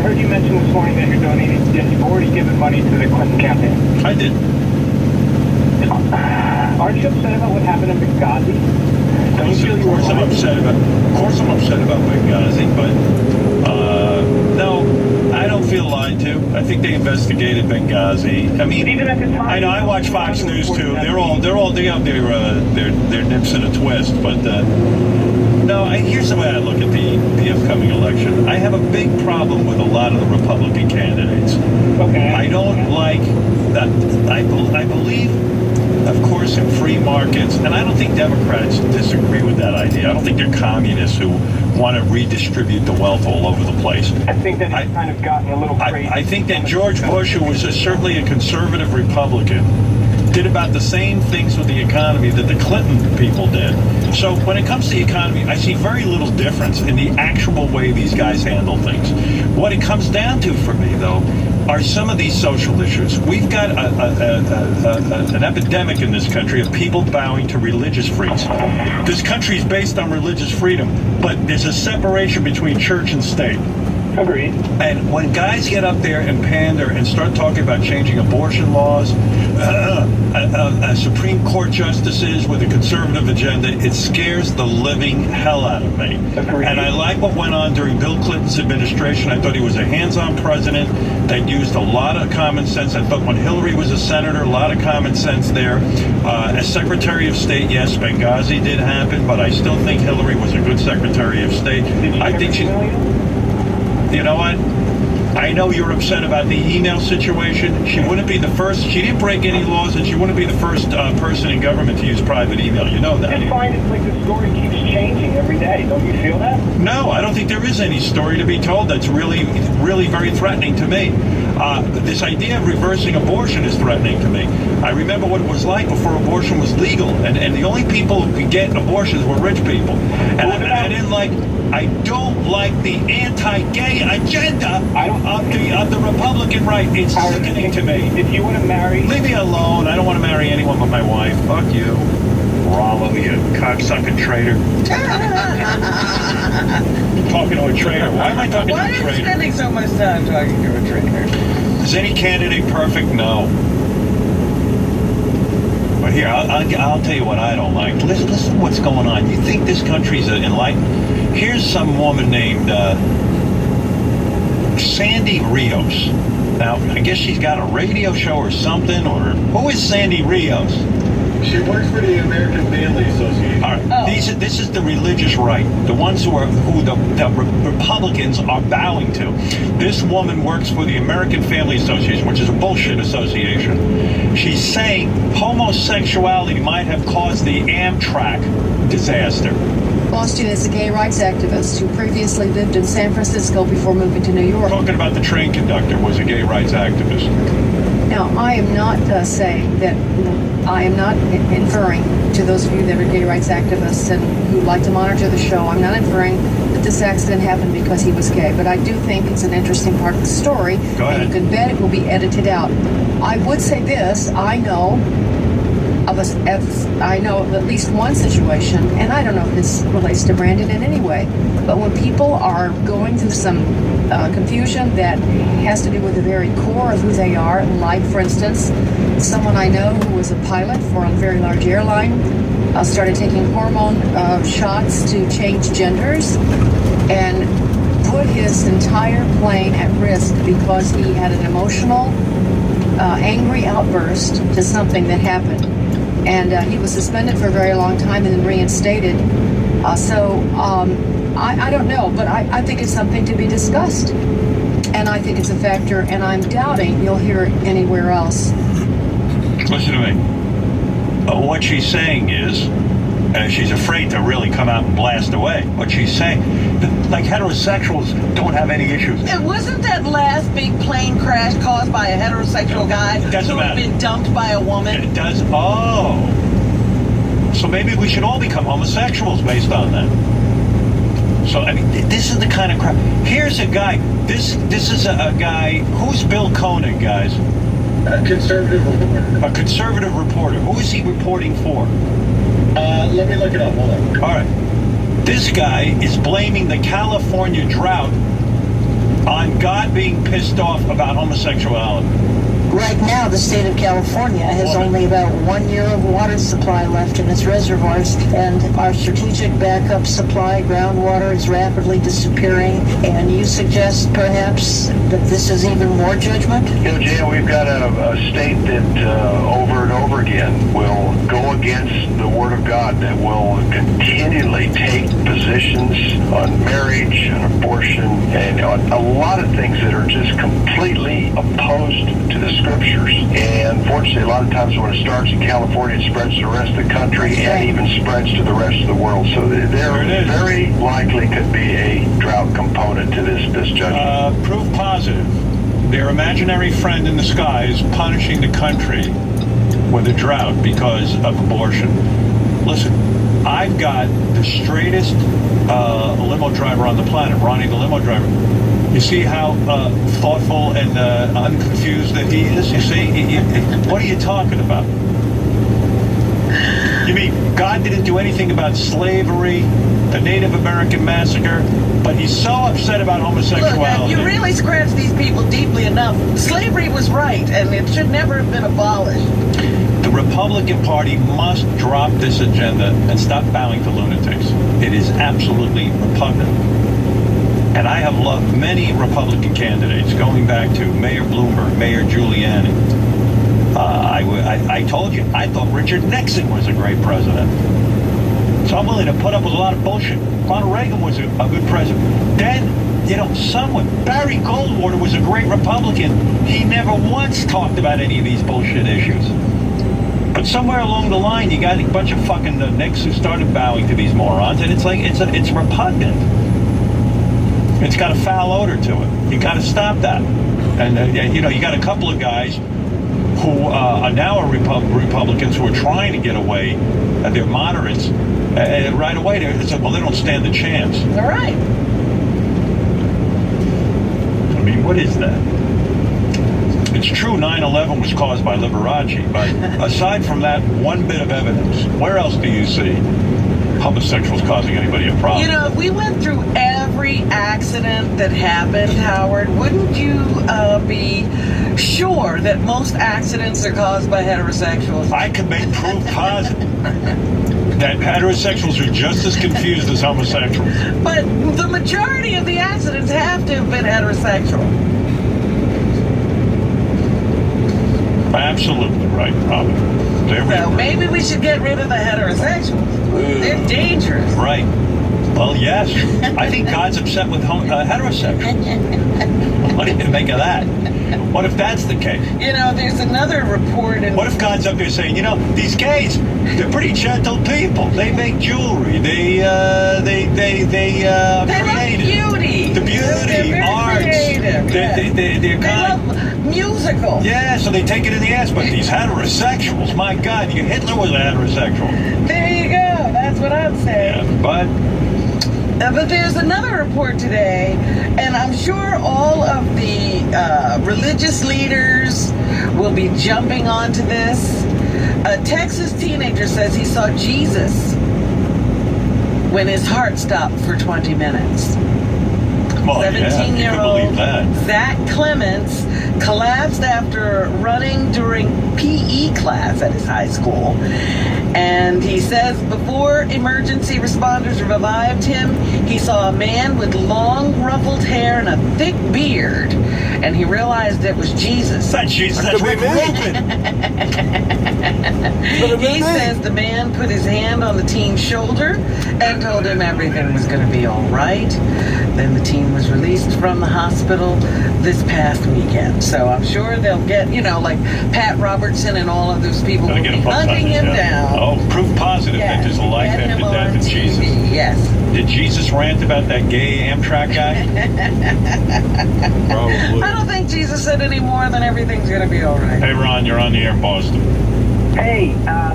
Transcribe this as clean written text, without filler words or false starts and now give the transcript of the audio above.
heard you mention this morning that you're donating. You've already given money to the Clinton campaign. I did. Aren't you upset about what happened in Benghazi? Don't you feel Of you were course I'm upset about Benghazi, but no, I don't feel lied to. I think they investigated Benghazi. I mean, even at the time, I know I watch Fox News too. They're out their nips in a twist, but no. Here's the way I look at the upcoming election. I have a big problem with a lot of the Republican candidates. Okay. I don't like that. I believe, of course, in free markets, and I don't think Democrats disagree with that idea. I don't think they're communists who want to redistribute the wealth all over the place. I think that it's kind of gotten a little crazy. I think that George Bush, who was certainly a conservative Republican, did about the same things with the economy that the Clinton people did. So when it comes to the economy, I see very little difference in the actual way these guys handle things. What it comes down to for me, though, are some of these social issues. We've got an epidemic in this country of people bowing to religious freaks. This country is based on religious freedom, but there's a separation between church and state. Agreed. And when guys get up there and pander and start talking about changing abortion laws, Supreme Court justices with a conservative agenda, it scares the living hell out of me. Agreed. And I like what went on during Bill Clinton's administration. I thought he was a hands-on president that used a lot of common sense. I thought when Hillary was a senator, a lot of common sense there. As Secretary of State, yes, Benghazi did happen, but I still think Hillary was a good Secretary of State. I think she... You know what? I know you're upset about the email situation. She wouldn't be the first. She didn't break any laws, and she wouldn't be the first person in government to use private email. You know that. I just find it's like the story keeps changing every day. Don't you feel that? No, I don't think there is any story to be told that's really very threatening to me. This idea of reversing abortion is threatening to me. I remember what it was like before abortion was legal, and the only people who could get abortions were rich people. And I don't like the anti-gay agenda of the Republican right. It's sickening to me. If you want to marry... Leave me alone. I don't want to marry anyone but my wife. Fuck you. Rollo, you cocksucking traitor. Talking to a traitor. Why am I talking to a traitor? Why are you spending so much time talking to a traitor? Is any candidate perfect? No. But here, I'll tell you what I don't like. Listen to what's going on. You think this country's enlightened? Here's some woman named Sandy Rios. Now, I guess she's got a radio show or something, or who is Sandy Rios? She works for the American Family Association. All right. Oh. This is the religious right, the ones who the Republicans are bowing to. This woman works for the American Family Association, which is a bullshit association. She's saying homosexuality might have caused the Amtrak disaster. Boston is a gay rights activist who previously lived in San Francisco before moving to New York. Talking about the train conductor was a gay rights activist. Now, I am not saying that, I am not inferring to those of you that are gay rights activists and who like to monitor the show, I'm not inferring that this accident happened because he was gay, but I do think it's an interesting part of the story. Go ahead. And you can bet it will be edited out. I would say this, I know of at least one situation, and I don't know if this relates to Brandon in any way, but when people are going through some confusion that has to do with the very core of who they are, like, for instance, someone I know who was a pilot for a very large airline started taking hormone shots to change genders and put his entire plane at risk because he had an emotional, angry outburst to something that happened. And he was suspended for a very long time and then reinstated. I don't know, but I think it's something to be discussed. And I think it's a factor, and I'm doubting you'll hear it anywhere else. Listen to me. What she's saying is, she's afraid to really come out and blast away. What she's saying, like heterosexuals don't have any issues. And wasn't that last big plane crash caused by a heterosexual guy who had been dumped by a woman? It does. Oh. So maybe we should all become homosexuals based on that. So, I mean, this is the kind of crap. Here's a guy. This is a guy. Who's Bill Koenig, guys? A conservative reporter. A conservative reporter. Who is he reporting for? Let me look it up. Hold on. All right. This guy is blaming the California drought on God being pissed off about homosexuality? Right now, the state of California has Woman. only about 1 year of water supply left in its reservoirs, and our strategic backup supply, groundwater, is rapidly disappearing. And you suggest perhaps that this is even more judgment? You know, Jan, we've got a state that over and over again will go against the Word of God, that will continually take positions on marriage and abortion and on a lot of things that are just completely opposed to the Scriptures. And unfortunately, a lot of times when it starts in California, it spreads to the rest of the country and even spreads to the rest of the world. So there very likely could be a drought component to this judgment. Proof positive. Their imaginary friend in the sky is punishing the country with a drought because of abortion. Listen, I've got the straightest limo driver on the planet, Ronnie the limo driver. You see how thoughtful and unconfused that he is? You see, what are you talking about? You mean God didn't do anything about slavery, the Native American massacre, but he's so upset about homosexuality? Look, if you really scratch these people deeply enough, slavery was right, and it should never have been abolished. The Republican Party must drop this agenda and stop bowing to lunatics. It is absolutely repugnant. And I have loved many Republican candidates, going back to Mayor Bloomberg, Mayor Giuliani. I told you, I thought Richard Nixon was a great president. So I'm willing to put up with a lot of bullshit. Ronald Reagan was a good president. Then, Barry Goldwater was a great Republican. He never once talked about any of these bullshit issues. But somewhere along the line, you got a bunch of fucking nicks who started bowing to these morons, and it's like, it's repugnant. It's got a foul odor to it. You got to stop that. And, you got a couple of guys who are now Republicans who are trying to get away. They're moderates. And right away, they don't stand a chance. All right. I mean, what is that? It's true 9/11 was caused by Liberace, but aside from that one bit of evidence, where else do you see homosexuals causing anybody a problem? You know, if we went through every accident that happened, Howard, wouldn't you be sure that most accidents are caused by heterosexuals? I could make proof positive that heterosexuals are just as confused as homosexuals. But the majority of the accidents have to have been heterosexual. Absolutely right, Robin. So maybe we should get rid of the heterosexuals. They're dangerous. Right. Well, yes. I think God's upset with heterosexuals. What do you make of that? What if that's the case? You know, there's another report. What if God's up there saying, these gays, they're pretty gentle people. They make jewelry. They love beauty. The beauty, they're arts. Creative. They're kind. Love musical. Yeah, so they take it in the ass. But these heterosexuals, my God, Hitler was a heterosexual. There you go. That's what I'm saying. Yeah, But there's another report today, and I'm sure all of the religious leaders will be jumping onto this. A Texas teenager says he saw Jesus when his heart stopped for 20 minutes. Well, 17-year-old Zach Clements collapsed after running during PE class at his high school. And he says before emergency responders revived him, he saw a man with long ruffled hair and a thick beard. And he realized it was Jesus. That's Jesus. That's Rick Rubin. He says the man put his hand on the teen's shoulder and told him everything was going to be all right. Then the teen was released from the hospital this past weekend. So I'm sure they'll get, like Pat Robertson and all of those people will be hunting him down. Oh, proof positive that there's a life after death in Jesus. Yes. Did Jesus rant about that gay Amtrak guy? Probably. I don't think Jesus said any more than everything's going to be all right. Hey, Ron, you're on the air in Boston. Hey, how